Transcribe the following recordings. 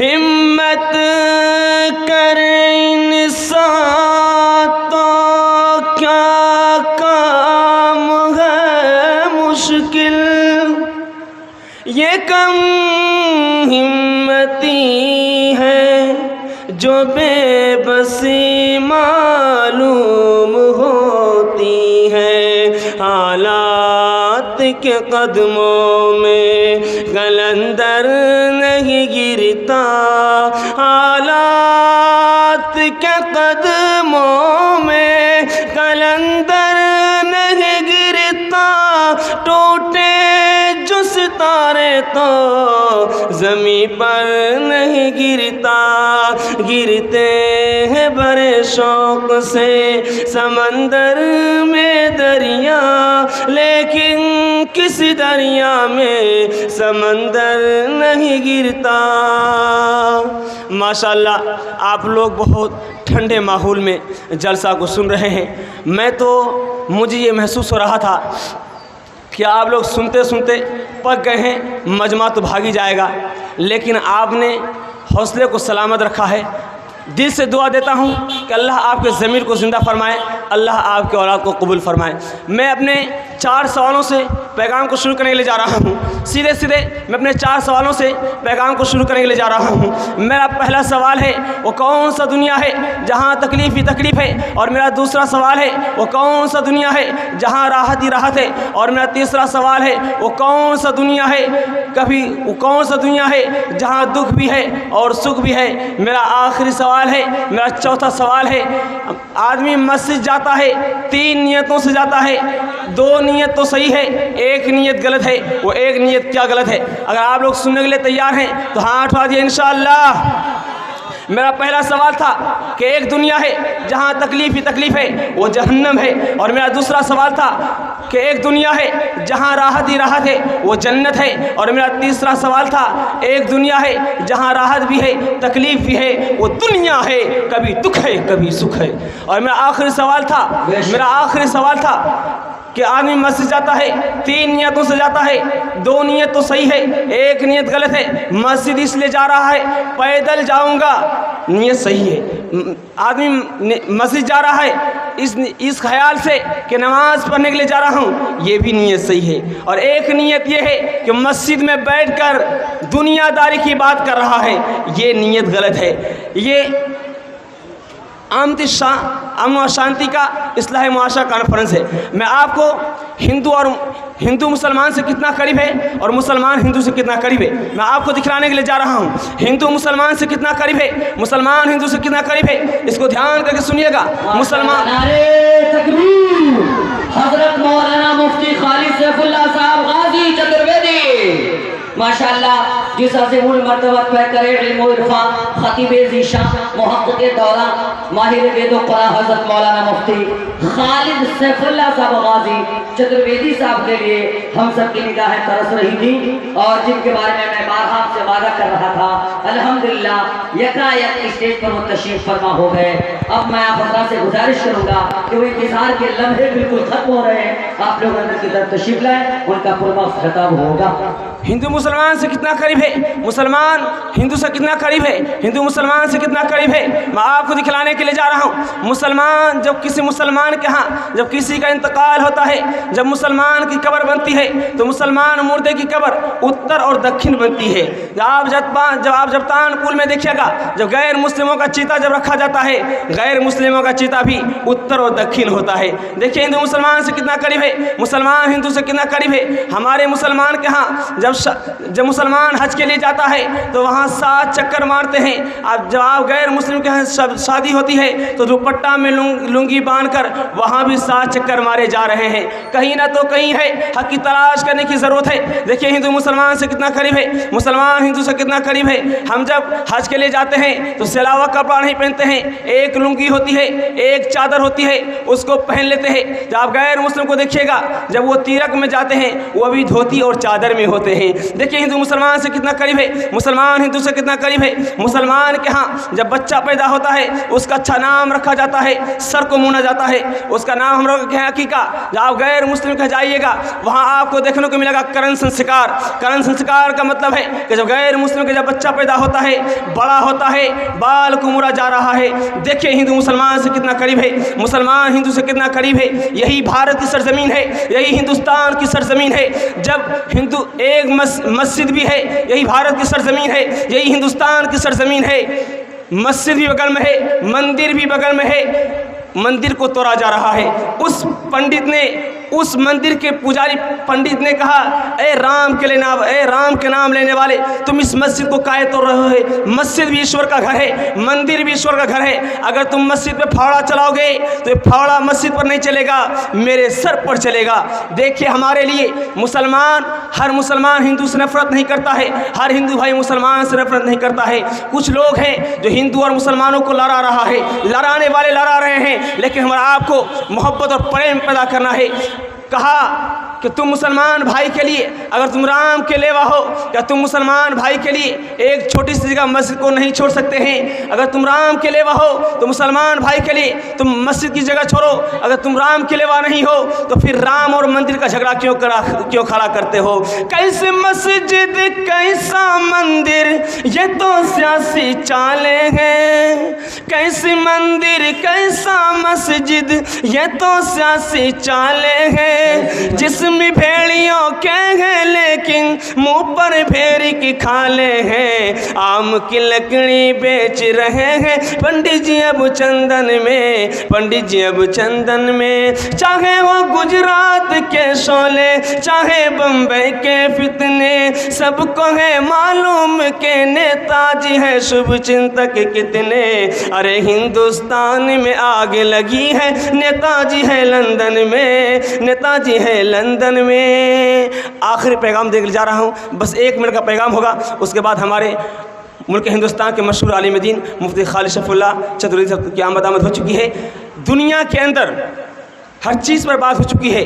हिम्मत कर इंसान तो क्या काम है मुश्किल ये कम हिम्मती है जो बेबसी मालूम होती है हालात के कदमों में कलंदर नहीं गिरता हालात के कदमों में कलंदर नहीं गिरता टूटे जो सितारे तो ज़मीं पर नहीं गिरता गिरते हैं बड़े शौक़ से समंदर में दरिया लेकिन किसी दरिया में समंदर नहीं गिरता। माशाअल्लाह आप लोग बहुत ठंडे माहौल में जलसा को सुन रहे हैं। मैं तो मुझे ये महसूस हो रहा था कि आप लोग सुनते सुनते पक गए हैं, मजमा तो भागी जाएगा, लेकिन आपने हौसले को सलामत रखा है। दिल से दुआ देता हूँ कि अल्लाह आपके ज़मीर को ज़िंदा फरमाए, अल्लाह आपके औलाद को कबूल फरमाए। मैं अपने 4 सवालों से पैगाम को शुरू करने के लिए जा रहा हूँ। सीधे सीधे मैं अपने 4 सवालों से पैगाम को शुरू करने के लिए जा रहा हूँ। मेरा पहला सवाल है वो कौन सा दुनिया है जहाँ तकलीफ़ ही तकलीफ़ है, और मेरा दूसरा सवाल है वो कौन सा दुनिया है जहाँ राहत ही राहत है, और मेरा तीसरा सवाल है वो कौन सा दुनिया है वो कौन सा दुनिया है जहाँ दुख भी है और सुख भी है। मेरा आखिरी सवाल है, मेरा चौथा सवाल है, आदमी मस्जिद जाता है 3 नियतों से जाता है, 2 नियत तो सही है, 1 नियत गलत है। वो 1 नियत क्या गलत है? अगर आप लोग सुनने के लिए तैयार हैं तो हाथ उठा दिए इंशाअल्लाह। मेरा पहला सवाल था कि एक दुनिया है जहाँ तकलीफ़ ही तकलीफ़ है, वो जहन्नम है, और मेरा दूसरा सवाल था कि एक दुनिया है जहाँ राहत ही राहत है, वो जन्नत है, और मेरा तीसरा सवाल था एक दुनिया है जहाँ राहत भी है तकलीफ़ भी है, वो दुनिया है, कभी दुख है कभी सुख है। और मेरा आखिरी सवाल था कि आदमी मस्जिद जाता है 3 नियतों से जाता है, 2 नियत तो सही है, 1 नियत गलत है। मस्जिद इसलिए जा रहा है पैदल जाऊंगा, नियत सही है। आदमी मस्जिद जा रहा है इस ख्याल से कि नमाज़ पढ़ने के लिए जा रहा हूँ, ये भी नियत सही है। और एक नियत ये है कि मस्जिद में बैठकर दुनियादारी की बात कर रहा है, ये नियत गलत है। ये अमन और शांति का इस्लाह मुआशरा कॉन्फ्रेंस है। मैं आपको हिंदू मुसलमान से कितना करीब है और मुसलमान हिंदू से कितना करीब है, मैं आपको दिखलाने के लिए जा रहा हूँ। हिंदू मुसलमान से कितना करीब है, मुसलमान हिंदू से कितना करीब है, इसको ध्यान करके सुनिएगा। मुसलमान हजरत मौलाना मुफ्ती खालिद सैफुल्लाह साहब गाजी चतुर्वेदी माशाअल्लाह, जिस अज़ीमुल मर्तबत पे करे इल्म व इरफान खतीबे ज़ीशान मुहक्किक़े दौरा माहिर वेद व क़ुरान हज़रत मौलाना मुफ्ती खालिद सैफुल्लाह साहब गाजी चतुर्वेदी साहब के लिए हम सब की निगाहें तरस रही थी, और जिनके बारे में मैं बारहा से वादा कर रहा था, अल्हम्दुलिल्लाह यकायक स्टेज पर वो तशरीफ फरमा हो गए। अब मैं आप से गुजारिश करूँगा कि वो इंतज़ार के लम्हे बिल्कुल खत्म हो रहे हैं, आप लोग अंदर की तरफ तशरीफ लाएँ, उनका पूरा खिताब होगा। हिंदू मुसलमान से कितना करीब है, मुसलमान हिंदू से कितना करीब है, हिंदू मुसलमान से कितना करीब है, मैं आपको दिखलाने के लिए जा रहा हूँ। मुसलमान जब किसी मुसलमान के यहाँ जब किसी का इंतकाल होता है, जब मुसलमान की कब्र बनती है तो मुसलमान मुर्दे की कब्र उत्तर और दक्षिण बनती है। जब आप जबतान पुल में देखिएगा, जब गैर मुस्लिमों का चीता जब रखा जाता है, गैर मुस्लिमों का चीता भी उत्तर और दक्षिण होता है। देखिए हिंदू मुसलमान से कितना करीब है, मुसलमान हिंदू से कितना करीब है। हमारे मुसलमान के यहाँ जब मुसलमान हज के लिए जाता है तो वहाँ 7 चक्कर मारते हैं। अब जब आप गैर मुस्लिम के यहाँ शादी होती होती है तो दुपट्टा में लुंगी बांधकर वहाँ भी 7 चक्कर मारे जा रहे हैं। कहीं ना तो कहीं है हक की तलाश करने की ज़रूरत है। देखिए हिंदू मुसलमान से कितना करीब है, मुसलमान हिंदू से कितना करीब है। हम जब हज के लिए जाते हैं तो सिलावा कपड़ा नहीं पहनते हैं, एक लुंगी होती है, एक चादर होती है, उसको पहन लेते हैं। जब आप गैर मुस्लिम को देखिएगा जब वो तीरक में जाते हैं वो भी धोती और चादर में होते हैं। देखिए हिंदू मुसलमान से कितना करीब है, मुसलमान हिंदू से कितना करीब है। मुसलमान के यहाँ जब बच्चा पैदा होता है उसका अच्छा नाम रखा जाता है, सर को मुना जाता है, उसका नाम हम लोग के यहाँ अकीका। जब आप गैर मुस्लिम के जाइएगा वहाँ आपको देखने को मिलेगा करण संस्कार। करण संस्कार का मतलब है कि जब गैर मुस्लिम के जब बच्चा पैदा होता है, बड़ा होता है, बाल को मुड़ा जा रहा है। देखिए हिंदू मुसलमान से कितना करीब है, मुसलमान हिंदू से कितना करीब है। यही भारत की सरजमीन है, यही हिंदुस्तान की सरजमीन है। जब हिंदू एक मस्जिद भी है, यही भारत की सरजमीन है, यही हिंदुस्तान की सरजमीन है। मस्जिद भी बगल में है, मंदिर भी बगल में है, मंदिर को तोड़ा जा रहा है। उस पंडित ने, उस मंदिर के पुजारी पंडित ने कहा, ए राम के नाम लेने वाले, तुम इस मस्जिद को काहे तोड़ रहे हो? मस्जिद भी ईश्वर का घर है, मंदिर भी ईश्वर का घर है। अगर तुम मस्जिद पे फावड़ा चलाओगे तो ये फावड़ा मस्जिद पर नहीं चलेगा, मेरे सर पर चलेगा। देखिए हमारे लिए मुसलमान, हर मुसलमान हिंदू से नफरत नहीं करता है, हर हिंदू भाई मुसलमान से नफरत नहीं करता है। कुछ लोग हैं जो हिंदू और मुसलमानों को लड़ा रहा है, लड़ाने वाले लड़ा रहे हैं, लेकिन हमारा आपको मोहब्बत और प्रेम पैदा करना है। कहा कि तुम मुसलमान भाई के लिए, अगर तुम राम के लेवा हो, क्या तुम मुसलमान भाई के लिए एक छोटी सी जगह मस्जिद को नहीं छोड़ सकते हैं? अगर तुम राम के लेवा हो तो मुसलमान भाई के लिए तुम मस्जिद की जगह छोड़ो। अगर तुम राम के लेवा नहीं हो तो फिर राम और मंदिर का झगड़ा क्यों खड़ा करते हो? कैसे मस्जिद कैसा मंदिर, ये तो सियासी चाले हैं। कैसे मंदिर कैसा मस्जिद, ये तो सियासी चाले हैं। जिसमें भेड़ियों के हैं लेकिन मुंह पर भेड़ की खाले हैं। आम की लकड़ी बेच रहे हैं पंडित जी अब चंदन में, पंडित जी अब चंदन में। चाहे वो गुजरात के शोले, चाहे बम्बई के फितने, सबको है मालूम के नेताजी है शुभ चिंतक कितने। अरे हिंदुस्तान में आग लगी है, नेताजी है लंदन में, नेताजी है लंदन में। आखिरी पैगाम देकर जा रहा हूँ, बस 1 मिनट का पैगाम होगा, उसके बाद हमारे मुल्क हिंदुस्तान के मशहूर आलिम दीन मुफ्ती खालिद शफीउल्लाह चतुर्वेदी साहब की आमद हो चुकी है। दुनिया के अंदर हर चीज़ पर बात हो चुकी है,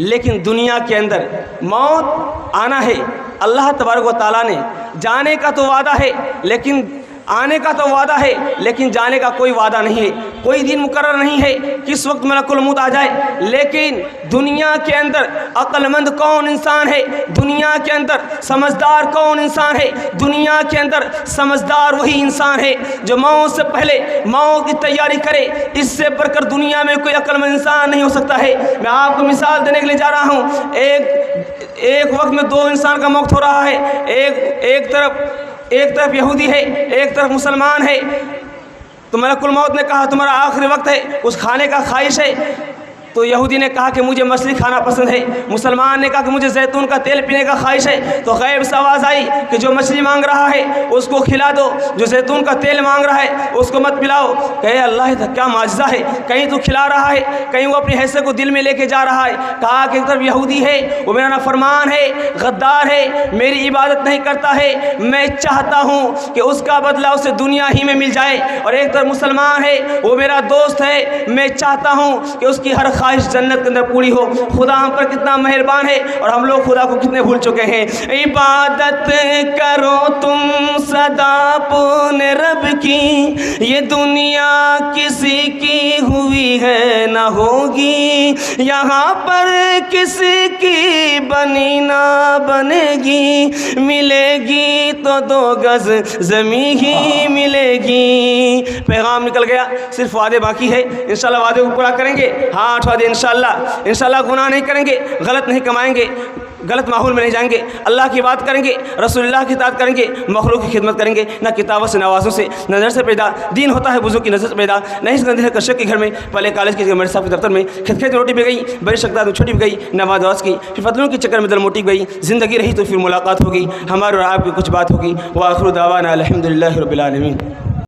लेकिन दुनिया के अंदर मौत आना है। अल्लाह तबारक व तआला ने जाने का तो वादा है, लेकिन आने का तो वादा है, लेकिन जाने का कोई वादा नहीं है। कोई दिन मुकर्रर नहीं है किस वक्त मलकुल मौत आ जाए। लेकिन दुनिया के अंदर अक्लमंद कौन इंसान है, दुनिया के अंदर समझदार कौन इंसान है? दुनिया के अंदर समझदार वही इंसान है जो मौत से पहले मौत की तैयारी करे। इससे बढ़कर दुनिया में कोई अक्लमंद इंसान नहीं हो सकता है। मैं आपको मिसाल देने के लिए जा रहा हूँ। एक वक्त में 2 इंसान का मौत हो रहा है। एक तरफ यहूदी है, एक तरफ मुसलमान है। तो मलकुल मौत ने कहा तुम्हारा आखिरी वक्त है, कुछ खाने का ख्वाहिश है? तो यहूदी ने कहा कि मुझे मछली खाना पसंद है। मुसलमान ने कहा कि मुझे जैतून का तेल पीने का ख्वाहिश है। तो गैब से आवाज़ आई कि जो मछली मांग रहा है उसको खिला दो, जो जैतून का तेल मांग रहा है उसको मत पिलाओ। कहे अल्लाह क्या माजिज़ा है, कहीं तो खिला रहा है, कहीं वो अपनी हैसियत को दिल में लेके जा रहा है। कहा कि एक तरफ यहूदी है, वो मेरा नाफरमान है, गद्दार है, मेरी इबादत नहीं करता है, मैं चाहता हूँ कि उसका बदला उसे दुनिया ही में मिल जाए। और एक तरफ मुसलमान है, वो मेरा दोस्त है, मैं चाहता हूँ कि उसकी हर ख्वाहिश जन्नत के अंदर पूरी हो। खुदा हम पर कितना मेहरबान है और हम लोग खुदा को कितने भूल चुके हैं। इबादत करो तुम सदा अपने रब की, ये दुनिया किसी की हुई है ना होगी, यहाँ पर किसी की बनी ना बनेगी, मिलेगी तो 2 गज ज़मीं ही मिलेगी। पैगाम निकल गया, सिर्फ वादे बाकी है। इंशाल्लाह वादे को पूरा करेंगे। हाँ 8 वादे इंशाल्लाह गुनाह नहीं करेंगे, गलत नहीं कमाएंगे, गलत माहौल में नहीं जाएंगे, अल्लाह की बात करेंगे, रसूलुल्लाह की इताअत करेंगे, मखलूक की खिदमत करेंगे, ना किताबों से नवाज़ों से, नज़र से पैदा। दीन होता है बुजुर्ग की नज़र से पैदा। नहीं सकते कश्यप के घर में, पहले कॉलेज के मेरे साहब के दफ्तर में खेत रोटी भी गई, बड़ी शक्ता छोटी भी गई, नवाज की, फिर फतलों के चक्कर में दल मोटी गई। ज़िंदगी रही तो फिर मुलाकात होगी, हमारे और आपकी कुछ बात होगी। व आखिर दावाना अल्हम्दुलिल्लाहि रब्बिल आलमीन।